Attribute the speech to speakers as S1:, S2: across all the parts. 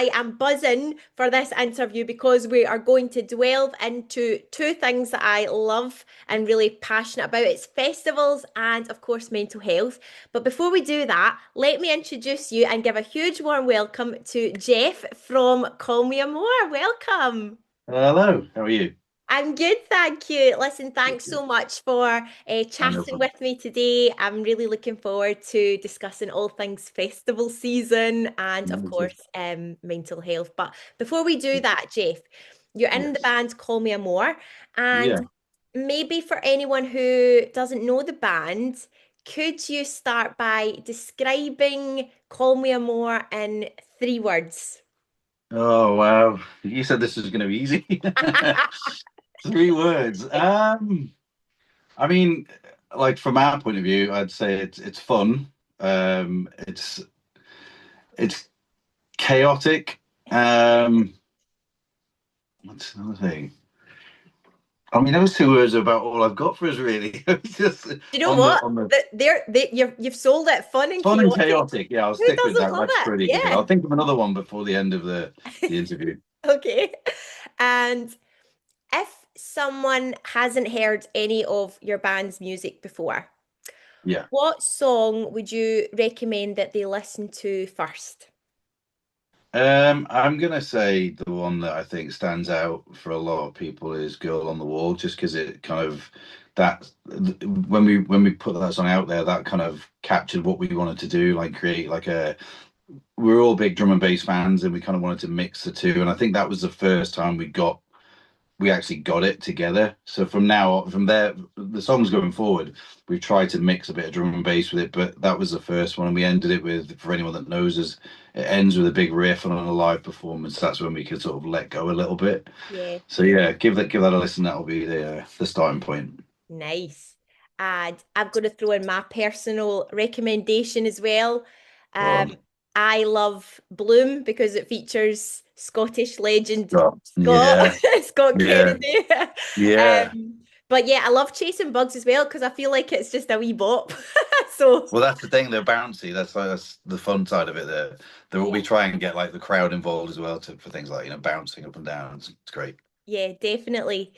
S1: I am buzzing for this interview because we are going to delve into two things that I love and really passionate about. It's festivals and, of course, mental health. But before we do that, let me introduce you and give a huge warm welcome to Geoff from Call Me Amour. Welcome.
S2: Hello, how are you?
S1: I'm good, thank you. Listen,
S2: Good,
S1: thanks
S2: good.
S1: so much for
S2: Oh, no
S1: chatting
S2: problem.
S1: with me today. I'm really looking forward to discussing all things festival season and, of
S2: Me too.
S1: course, mental health. But before we do that, Jeff, you're in the
S2: Yes.
S1: band Call Me Amour, and
S2: Yeah.
S1: maybe for anyone who doesn't know the band, could you start by describing Call Me Amour in three words?
S2: Oh, wow. You said this was going to be easy. 3 words. I mean, like from our point of view, I'd say it's fun. It's chaotic. Um, what's another thing? I mean, those 2 words are about all I've got for us, really. It's just
S1: Do you know
S2: on the
S1: what?
S2: on the
S1: You've sold it, fun and
S2: fun and
S1: chaotic.
S2: chaotic. Yeah, I'll
S1: Who
S2: stick with
S1: doesn't
S2: that.
S1: love
S2: That's
S1: it?
S2: pretty good.
S1: Yeah.
S2: I'll think of another one before the end of the interview.
S1: Okay. And if someone hasn't heard any of your band's music before,
S2: Yeah.
S1: what song would you recommend that they listen to first?
S2: I'm gonna say the one that I think stands out for a lot of people is "Girl on the Wall," just because it kind of that when we put that song out there, that kind of captured what we wanted to do, like create like a. We're all big drum and bass fans, and we kind of wanted to mix the two, and I think that was the first time we actually got it together. So from now, from there, the songs going forward, we've tried to mix a bit of drum and bass with it, but that was the first one, and we ended it with, for anyone that knows us, it ends with a big riff and on a live performance. That's when we could sort of let go a little bit.
S1: Yeah,
S2: So yeah, give that a listen. That'll be the starting point.
S1: nice. And I'm going to throw in my personal recommendation as well.
S2: Go
S1: Um,
S2: on.
S1: I love Bloom because it features Scottish legend
S2: Scott.
S1: Scott
S2: Yeah,
S1: Scott
S2: yeah,
S1: Kennedy.
S2: yeah.
S1: But yeah, I love Chasing Bugs as well because I feel like it's just a wee bop. So
S2: Well, that's the thing. They're bouncy. That's the fun side of it. We
S1: yeah.
S2: try and get like the crowd involved as well for things like bouncing up and down. It's great.
S1: Yeah, definitely.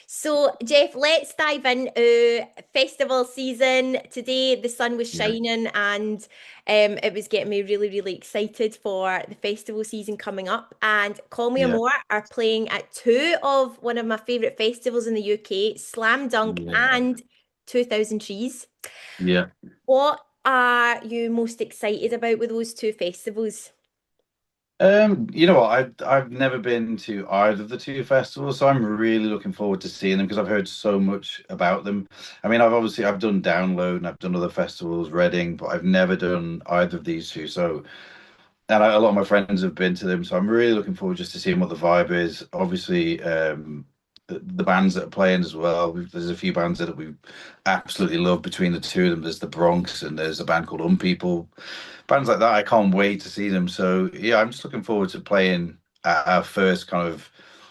S1: So, Jeff, let's dive into festival season. Today, the sun was
S2: Yeah.
S1: shining and it was getting me really, really excited for the festival season coming up. And Call Me
S2: Yeah.
S1: More are playing at two of one of my favourite festivals in the UK, Slam Dunk
S2: Yeah.
S1: and 2000 Trees.
S2: Yeah.
S1: What are you most excited about with those two festivals?
S2: You know what? I've never been to either of the two festivals, so I'm really looking forward to seeing them because I've heard so much about them. I mean, I've done Download and I've done other festivals, Reading, but I've never done either of these two. So, a lot of my friends have been to them, so I'm really looking forward just to seeing what the vibe is. Obviously, the bands that are playing as well. There's a few bands that we absolutely love between the two of them. There's the Bronx and there's a band called People. Bands like that, I can't wait to see them. So yeah, I'm just looking forward to playing at our first kind of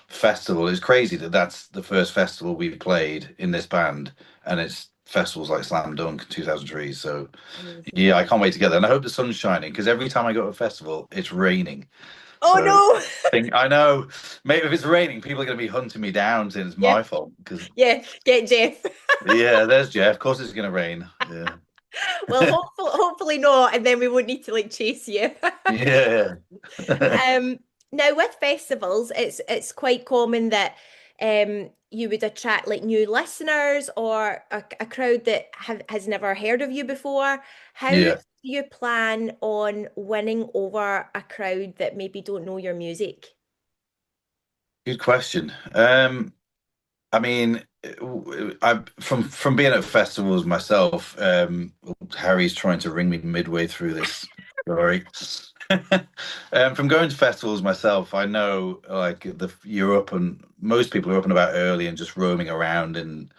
S2: festival. It's crazy that that's the first festival we've played in this band, and it's festivals like Slam Dunk, 2000 Trees. So
S1: Amazing.
S2: yeah, I can't wait to get there. And I hope the sun's shining because every time I go to a festival, it's raining.
S1: Oh
S2: So
S1: no!
S2: I know maybe if it's raining, people are going to be hunting me down saying it's
S1: Yeah,
S2: my fault because
S1: yeah, get Jeff.
S2: yeah, there's Jeff. Of course, it's going to rain. Yeah,
S1: Well, hopefully not, and then we won't need to like chase you.
S2: yeah,
S1: Now with festivals, it's quite common that you would attract like new listeners or a crowd that has never heard of you before. How do
S2: yeah.
S1: you plan on winning over a crowd that maybe don't know your music?
S2: Good question. I mean, I from being at festivals myself. Harry's trying to ring me midway through this story. From going to festivals myself, I know like you're up and most people are up and about early and just roaming around, and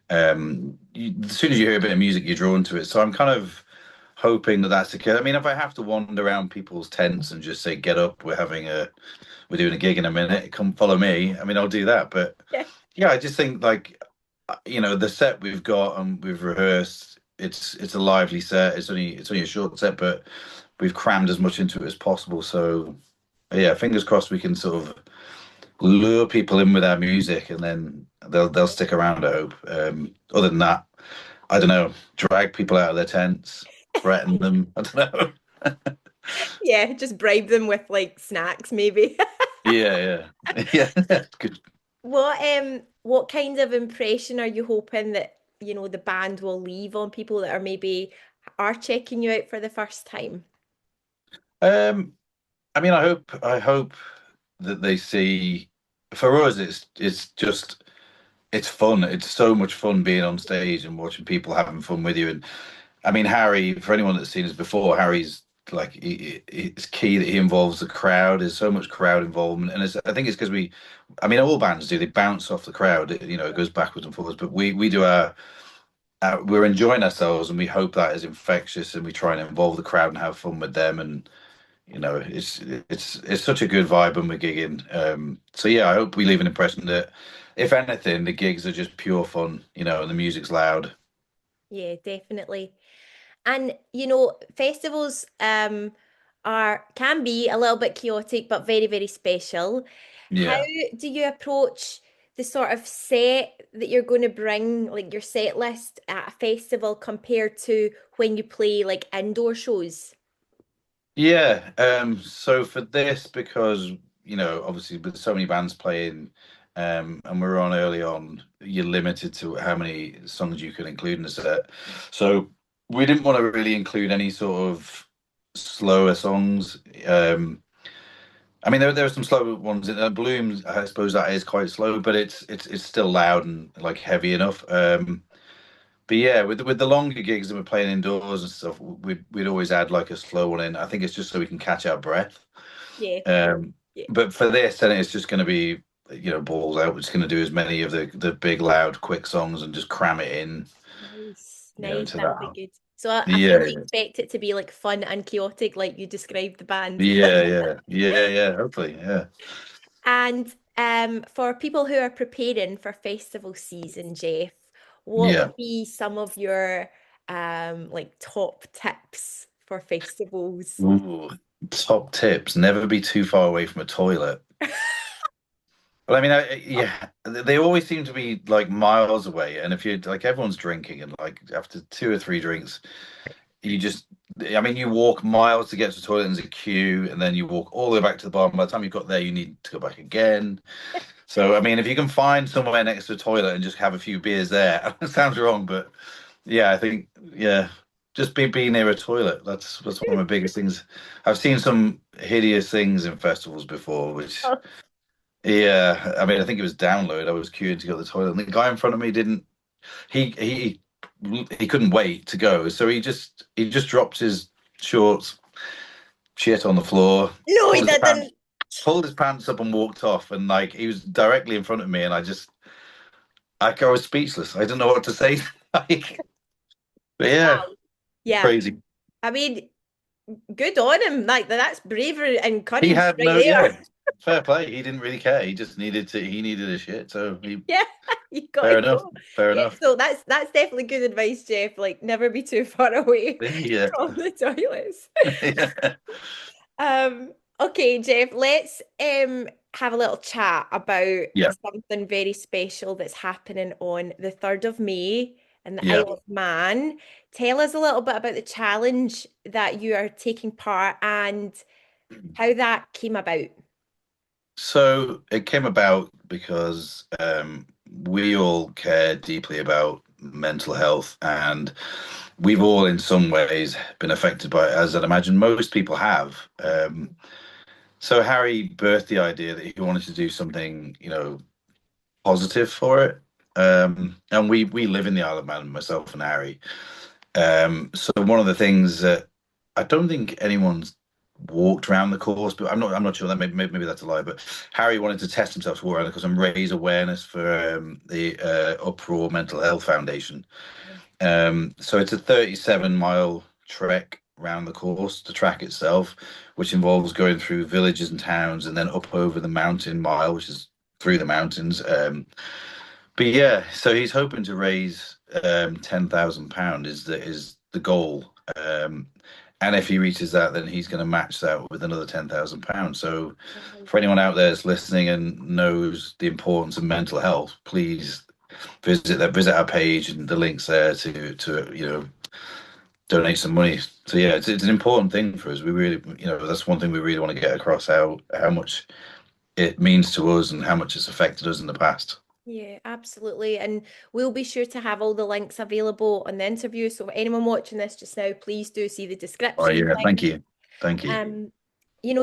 S2: as soon as you hear a bit of music, you're drawn to it. So I'm kind of hoping that that's the case. I mean, if I have to wander around people's tents and just say, "Get up, we're doing a gig in a minute. Come follow me." I mean, I'll do that. But
S1: Yeah.
S2: yeah, I just think like the set we've got and we've rehearsed. It's a lively set. It's only a short set, but we've crammed as much into it as possible. So yeah, fingers crossed we can sort of lure people in with our music, and then they'll stick around. I hope. Other than that, I don't know. Drag people out of their tents, threaten them. I don't know.
S1: Yeah, just bribe them with like snacks, maybe.
S2: Yeah, yeah, yeah. Good.
S1: What kind of impression are you hoping that, the band will leave on people that are maybe are checking you out for the first time?
S2: Um, I mean, I hope that they see. For us, it's just it's fun. It's so much fun being on stage and watching people having fun with you. And I mean, Harry, for anyone that's seen us before, Harry's like it's key that he involves the crowd. There's so much crowd involvement, and I think it's because I mean, all bands do. They bounce off the crowd. It goes backwards and forwards. But we do we're enjoying ourselves, and we hope that is infectious, and we try and involve the crowd and have fun with them. And it's such a good vibe when we're gigging. So yeah, I hope we leave an impression that if anything, the gigs are just pure fun. And the music's loud.
S1: Yeah, definitely. And festivals are can be a little bit chaotic, but very, very special. How
S2: Yeah.
S1: do you approach the sort of set that you're going to bring, like your set list at a festival compared to when you play like indoor shows?
S2: Yeah, so for this, because obviously with so many bands playing, and we're on early on, you're limited to how many songs you can include in a set. So we didn't want to really include any sort of slower songs. I mean, there are some slow ones. Bloom, I suppose that is quite slow, but it's still loud and like heavy enough. But yeah, with the longer gigs that we're playing indoors and stuff, we'd always add like a slow one in. I think it's just so we can catch our breath.
S1: Yeah,
S2: Um,
S1: yeah.
S2: but for this, then it's just going to be balls out. We're just going to do as many of the big loud quick songs and just cram it in,
S1: Nice, nice.
S2: into
S1: That'll be
S2: that.
S1: good. So I
S2: Yeah,
S1: fully expect it to be like fun and chaotic, like you described the band.
S2: yeah. Hopefully, yeah,
S1: And for people who are preparing for festival season, Jeff, what
S2: yeah.
S1: would be some of your like top tips for festivals?
S2: Ooh, top tips: never be too far away from a toilet. Well, I mean, yeah, they always seem to be like miles away, and if you like, everyone's drinking, and like after two or three drinks, you just, I mean, you walk miles to get to the toilet, and there's a queue, and then you walk all the way back to the bar. And by the time you've got there, you need to go back again. So, I mean, if you can find somewhere next to a toilet and just have a few beers there, it sounds wrong, but yeah, I think yeah, just be near a toilet. That's one of my biggest things. I've seen some hideous things in festivals before, which.
S1: Oh,
S2: Yeah, I mean, I think it was download. I was queuing to go to the toilet, and the guy in front of me didn't. He he he couldn't wait to go, so he just dropped his shorts, shit on the floor,
S1: no, he
S2: pulled his pants,
S1: didn't.
S2: pulled his pants up, and walked off. And like he was directly in front of me, and I was speechless. I didn't know what to say. Like, but yeah,
S1: Wow. Yeah.
S2: crazy.
S1: I mean, good on him. Like that's bravery and
S2: He
S1: courage
S2: had
S1: right
S2: no,
S1: there.
S2: yeah, fair play. He didn't really care. He just needed to. He needed a shit. So
S1: Yeah, you
S2: fair
S1: gotta
S2: enough.
S1: go.
S2: Fair
S1: Yeah,
S2: enough.
S1: so that's definitely good advice, Jeff. Like never be too far away
S2: Yeah.
S1: from the toilets.
S2: Yeah.
S1: Okay, Jeff, let's have a little chat about
S2: Yeah.
S1: something very special that's happening on the 3rd of May in the
S2: Yeah.
S1: Isle of Man. Tell us a little bit about the challenge that you are taking part and how that came about.
S2: So it came about because we all care deeply about mental health, and we've all, in some ways, been affected by it, as I'd imagine most people have. So Harry birthed the idea that he wanted to do something, positive for it. And we live in the Isle of Man, myself and Harry. So one of the things that I don't think anyone's walked around the course, but I'm not sure that maybe that's a lie. But Harry wanted to test himself to walk around the course and raise awareness for the Uprawr Mental Health Foundation. So it's a 37-mile trek around the course, the track itself, which involves going through villages and towns and then up over the mountain mile, which is through the mountains. But yeah, so he's hoping to raise £10,000 is the goal. And if he reaches that, then he's going to match that with another £10,000. So, for
S1: 100.
S2: anyone out there that's listening and knows the importance of mental health, please visit our page, and the links there to donate some money. So yeah, it's an important thing for us. We really, that's one thing we really want to get across, how much it means to us and how much it's affected us in the past.
S1: Yeah, absolutely. And we'll be sure to have all the links available on the interview. So for anyone watching this just now, please do see the
S2: Oh
S1: description
S2: yeah,
S1: link.
S2: thank you.
S1: Um,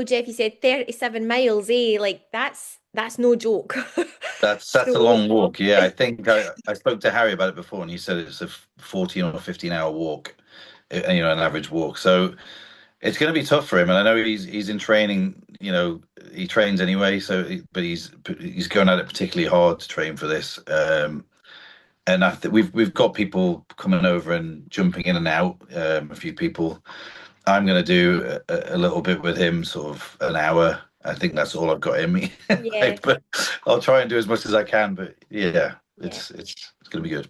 S1: Jeff, you said 37 miles, eh? Like that's no joke.
S2: That's a
S1: So
S2: long walk. Yeah, I think I spoke to Harry about it before, and he said it's a 14 or 15 hour walk, an average walk. So it's going to be tough for him, and I know he's in training. He trains anyway, but he's going at it particularly hard to train for this. And I think we've got people coming over and jumping in and out. A few people. I'm going to do a little bit with him, sort of an hour. I think that's all I've got in me.
S1: yeah,
S2: But I'll try and do as much as I can. But yeah,
S1: yeah.
S2: it's going to be good.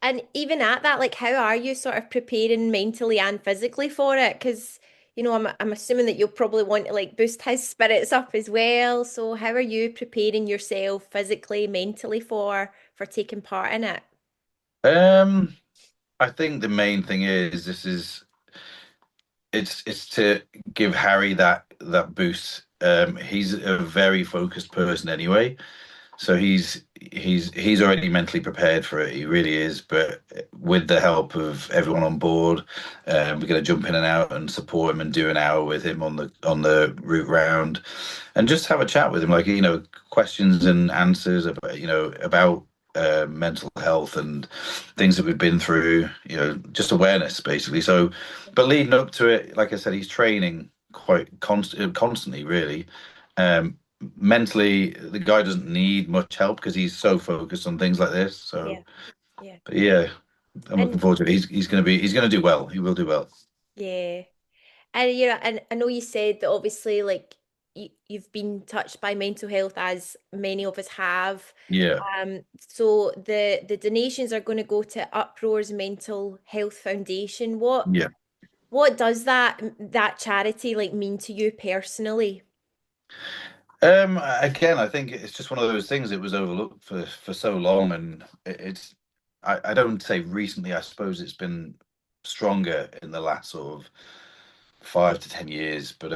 S1: And even at that, like, how are you sort of preparing mentally and physically for it? Because, I'm assuming that you'll probably want to like boost his spirits up as well. So how are you preparing yourself physically, mentally for taking part in it?
S2: Um, I think the main thing is it's to give Harry that boost. He's a very focused person anyway, so he's already mentally prepared for it. He really is. But with the help of everyone on board, we're going to jump in and out and support him and do an hour with him on the route round, and just have a chat with him, like questions and answers about mental health and things that we've been through. Just awareness basically. So, but leading up to it, like I said, he's training quite constantly, really. Um, Mentally, the guy doesn't need much help because he's so focused on things like this.
S1: Yeah,
S2: So,
S1: yeah.
S2: but yeah, I'm
S1: And
S2: looking forward to it. He's gonna do well. He will do well.
S1: yeah. And and I know you said that obviously like you've been touched by mental health as many of us have.
S2: Yeah,
S1: So the donations are going to go to Uproar's Mental Health Foundation.
S2: yeah.
S1: What does that charity like mean to you personally?
S2: Again, I think it's just one of those things. It was overlooked for so long, and it's. I don't say recently. I suppose it's been stronger in the last sort of 5 to 10 years, but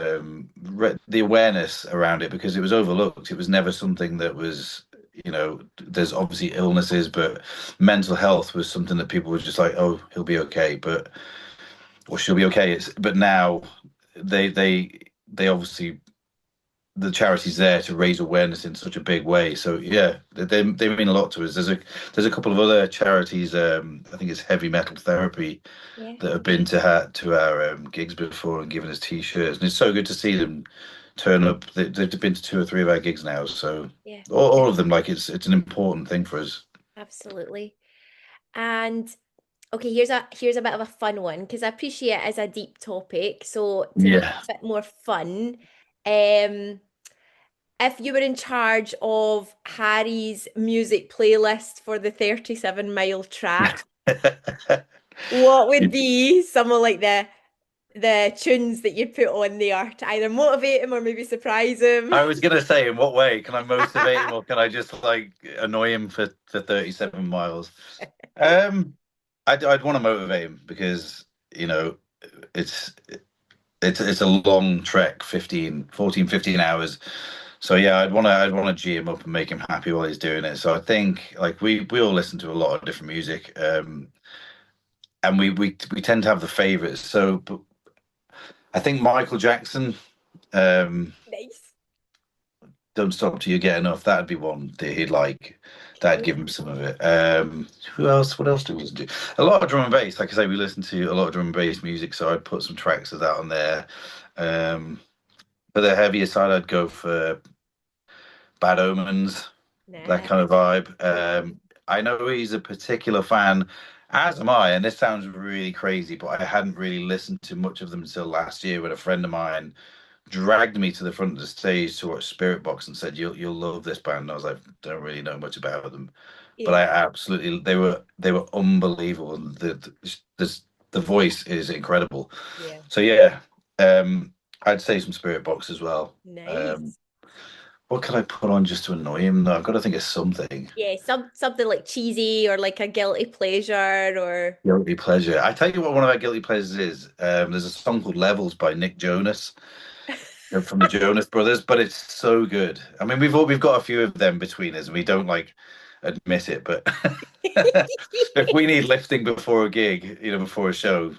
S2: the awareness around it, because it was overlooked. It was never something that was. There's obviously illnesses, but mental health was something that people were just like, "Oh, he'll be okay," or she'll be okay. But now they obviously, the charity's there to raise awareness in such a big way. So yeah, they mean a lot to us. There's a couple of other charities. I think it's Heavy Metal Therapy
S1: Yeah,
S2: that have been to our gigs before and given us t-shirts, and it's so good to see them turn up. They've been to two or three of our gigs now, so
S1: yeah,
S2: all of them, like it's an important thing for us.
S1: absolutely. And okay, here's a bit of a fun one because I appreciate it as a deep topic. So to make it
S2: Yeah.
S1: a bit more fun, um, if you were in charge of Harry's music playlist for the 37 mile track, what would be some of like the tunes that you'd put on there to either motivate him or maybe surprise him?
S2: I was gonna say, in what way can I motivate him, or can I just like annoy him for 37 miles? Um, I'd want to motivate him because it's it's a long trek, 15 hours. So yeah, I'd want to G him up and make him happy while he's doing it. So I think, like, we all listen to a lot of different music, and we tend to have the favorites. So, but I think Michael Jackson. Um,
S1: Nice.
S2: Don't Stop Till You Get Enough. That'd be one that he'd like. That'd
S1: Cool.
S2: give him some of it. Who else? What else do we listen to? A lot of drum and bass. Like I say, we listen to a lot of drum and bass music, so I'd put some tracks of that on there. Um, for the heavier side, I'd go for Bad Omens, that
S1: Nah.
S2: kind of vibe. I know he's a particular fan, as am I, and this sounds really crazy, but I hadn't really listened to much of them until last year when a friend of mine dragged me to the front of the stage to watch Spirit Box and said, "You'll love this band." And I was like, "Don't really know much about them," but I
S1: Yeah.
S2: absolutely, they were unbelievable. There's the voice is incredible.
S1: Yeah.
S2: So yeah, I'd say some Spirit Box as well. Um,
S1: Nice.
S2: what could I put on just to annoy him? No, I've got to think of something.
S1: Yeah, something like cheesy or like a guilty pleasure or
S2: Guilty pleasure. I tell you what, one of our guilty pleasures is. There's a song called Levels by Nick Jonas. From the Jonas Brothers, but it's so good. I mean, we've got a few of them between us, and we don't like admit it, but if we need lifting before a gig, before a show,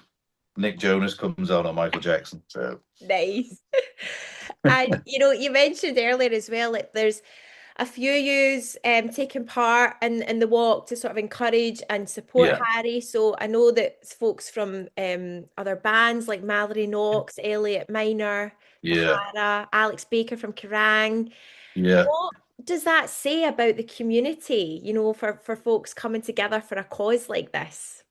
S2: Nick Jonas comes on or Michael Jackson. So
S1: nice. And you mentioned earlier as well, like there's a few yous taking part in the walk to sort of encourage and support
S2: yeah,
S1: Harry. So I know that folks from other bands like Mallory Knox, Elliot Minor,
S2: yeah,
S1: Bahara, Alex Baker from Kerrang.
S2: yeah.
S1: What does that say about the community, for folks coming together for a cause like this?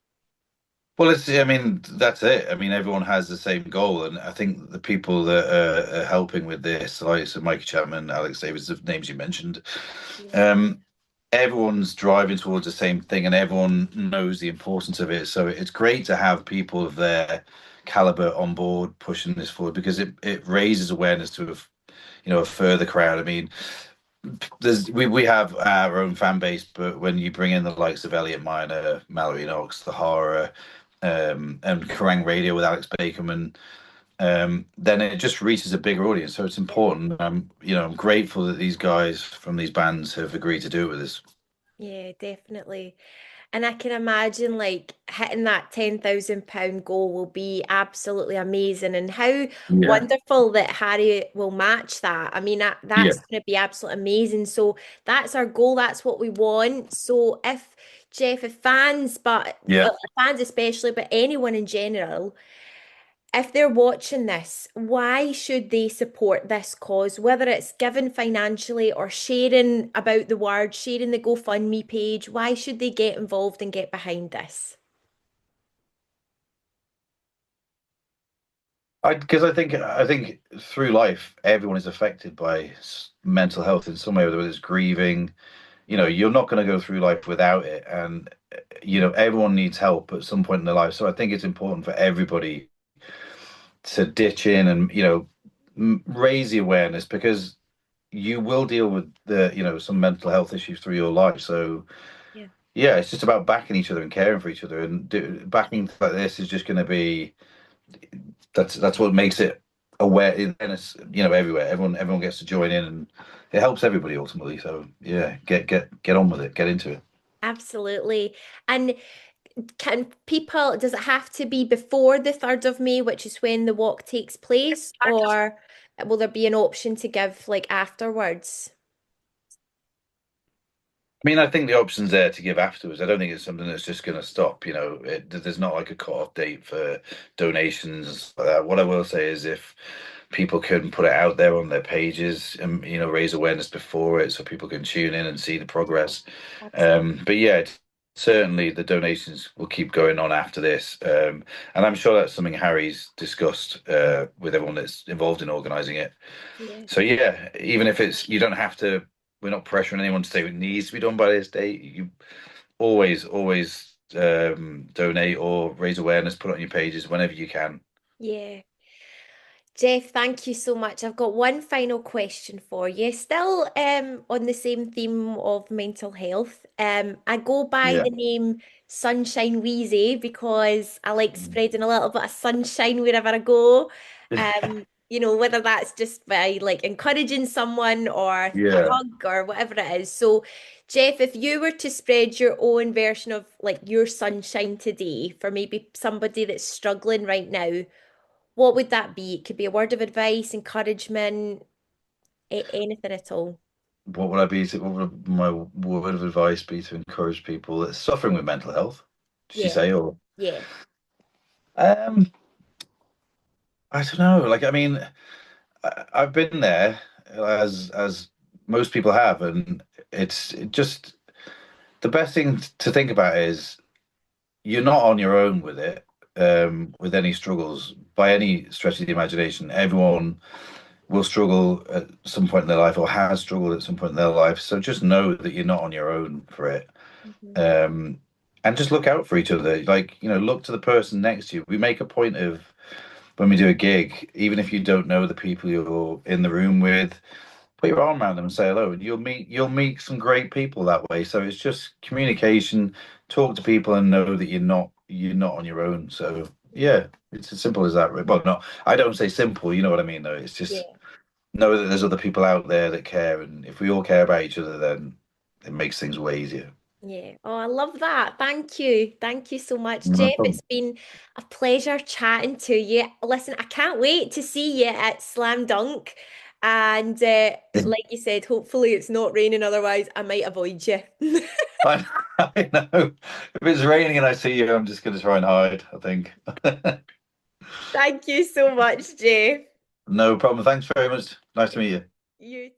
S2: Well, I mean, that's it. I mean, everyone has the same goal, and I think the people that are helping with this, like so Mikey Chapman, Alex Davis, the names you mentioned,
S1: Yeah,
S2: um, everyone's driving towards the same thing, and everyone knows the importance of it. So it's great to have people of their caliber on board pushing this forward because it raises awareness to a further crowd. I mean, we have our own fan base, but when you bring in the likes of Elliot Miner, Mallory Knox, the Horror, and Kerrang Radio with Alex Bakerman, then it just reaches a bigger audience. So it's
S1: yeah,
S2: important. I'm grateful that these guys from these bands have agreed to do it with us.
S1: yeah, definitely. And I can imagine like hitting that £10,000 goal will be absolutely amazing. And how
S2: Yeah,
S1: wonderful that Harry will match that. I mean,
S2: yeah,
S1: that's going to be absolutely amazing. So that's our goal. That's what we want. So if Geoff, if fans, but
S2: yeah.
S1: fans especially, but anyone in general, if they're watching this, why should they support this cause? Whether it's giving financially or sharing about the word, sharing the GoFundMe page, why should they get involved and get behind this?
S2: Because I think through life, everyone is affected by mental health in some way, whether it's grieving. You're not going to go through life without it, and everyone needs help at some point in their life. So I think it's important for everybody to ditch in and raise the awareness because you will deal with some mental health issues through your life. So
S1: Yeah.
S2: yeah, it's just about backing each other and caring for each other, and backing like this is just going to be that's what makes it aware, and it's everywhere. Everyone gets to join in, and it helps everybody ultimately. So yeah, get on with it, get into it.
S1: Absolutely. And does it have to be before the 3rd of May, which is when the walk takes place, or will there be an option to give like afterwards?
S2: I mean, I think the option's there to give afterwards. I don't think it's something that's just going to stop. There's not like a cut-off date for donations and stuff like that. What I will say is if people can put it out there on their pages and raise awareness before it so people can tune in and see the progress.
S1: Absolutely.
S2: But yeah, certainly the donations will keep going on after this. And I'm sure that's something Harry's discussed with everyone that's involved in organising it.
S1: Yeah.
S2: So yeah, even if you don't have to, we're not pressuring anyone to say it needs to be done by this date. You always donate or raise awareness, put it on your pages whenever you can.
S1: Yeah. Geoff, thank you so much. I've got one final question for you. Still on the same theme of mental health. I go by
S2: Yeah.
S1: the name Sunshine Weezy because I like spreading a little bit of sunshine wherever I go. Whether that's just by like encouraging someone or a
S2: Yeah.
S1: hug or whatever it is. So, Geoff, if you were to spread your own version of like your sunshine today for maybe somebody that's struggling right now, what would that be? It could be a word of advice, encouragement, anything at all.
S2: What would my word of advice be to encourage people that's suffering with mental health? Did you
S1: Yeah,
S2: say or
S1: yeah.
S2: um I don't know. Like I mean, I've been there as most people have, and it's just the best thing to think about is you're not on your own with it, with any struggles by any stretch of the imagination. Everyone will struggle at some point in their life or has struggled at some point in their life. So just know that you're not on your own for it.
S1: Mhm.
S2: Um, and just look out for each other. Like, look to the person next to you. We make a point of when we do a gig, even if you don't know the people you're in the room with, put your arm around them and say hello, and you'll meet some great people that way. So it's just communication, talk to people and know that you're not on your own. So yeah, it's as simple as that. Well, no, I don't say simple, you know what I mean though. It's just
S1: Yeah.
S2: know that there's other people out there that care, and if we all care about each other, then it makes things way easier.
S1: Yeah. Oh, I love that. Thank you. Thank you so much,
S2: No
S1: Geoff. It's
S2: problem.
S1: been a pleasure chatting to you. Listen, I can't wait to see you at Slam Dunk. And like you said, hopefully it's not raining, otherwise I might avoid you.
S2: I, I know. If it's raining and I see you, I'm just going to try and hide, I think.
S1: Thank you so much, Geoff.
S2: No problem. Thanks very much. Nice to meet you.
S1: You